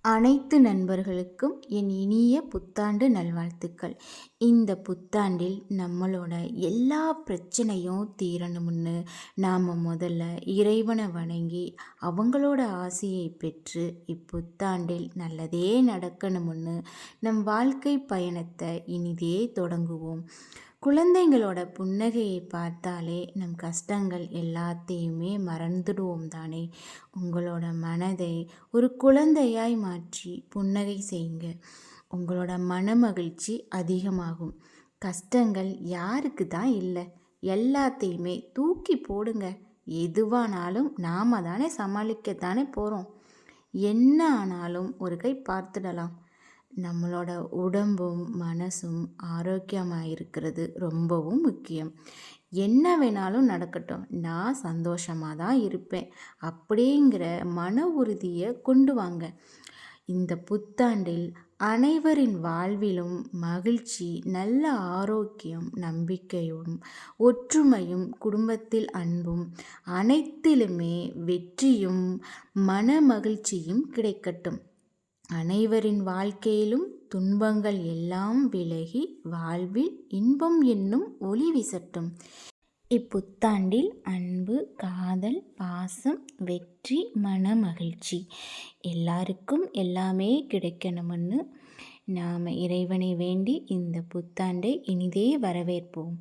அனைத்து நண்பர்களுக்கும் என் இனிய புத்தாண்டு நல்வாழ்த்துக்கள். இந்த புத்தாண்டில் நம்மளோட எல்லா பிரச்சனையும் தீரணும்னு நாம் முதல்ல இறைவனை வணங்கி அவங்களோட ஆசியை பெற்று இப்புத்தாண்டில் நல்லதே நடக்கணும்னு நம் வாழ்க்கை பயணத்தை இனிதே தொடங்குவோம். குழந்தைங்களோட புன்னகையை பார்த்தாலே நம் கஷ்டங்கள் எல்லாத்தையுமே மறந்துடுவோம் தானே. உங்களோட மனதை ஒரு குழந்தையாய் மாற்றி புன்னகை செய்யுங்க. உங்களோட மன மகிழ்ச்சி அதிகமாகும். கஷ்டங்கள் யாருக்கு தான் இல்லை, எல்லாத்தையுமே தூக்கி போடுங்க. எதுவானாலும் நாம் தானே சமாளிக்கத்தானே போகிறோம். என்ன ஆனாலும் ஒரு கை பார்த்துடலாம். நம்மளோட உடம்பும் மனசும் ஆரோக்கியமாக இருக்கிறது ரொம்பவும் முக்கியம். என்ன வேணாலும் நடக்கட்டும், நான் சந்தோஷமாக தான் இருப்பேன் அப்படிங்கிற மன உறுதியை கொண்டு வாங்க. இந்த புத்தாண்டில் அனைவரின் வாழ்விலும் மகிழ்ச்சி, நல்ல ஆரோக்கியம், நம்பிக்கையும் ஒற்றுமையும் குடும்பத்தில் அன்பும் அனைத்திலுமே வெற்றியும் மன மகிழ்ச்சியும் கிடைக்கட்டும். அனைவரின் வாழ்க்கையிலும் துன்பங்கள் எல்லாம் விலகி வாழ்வில் இன்பம் என்னும் ஒளி வீசட்டும். இப்புத்தாண்டில் அன்பு, காதல், பாசம், வெற்றி, மன மகிழ்ச்சி எல்லாருக்கும் எல்லாமே கிடைக்கணும்னு நாம் இறைவனை வேண்டி இந்த புத்தாண்டை இனிதே வரவேற்போம்.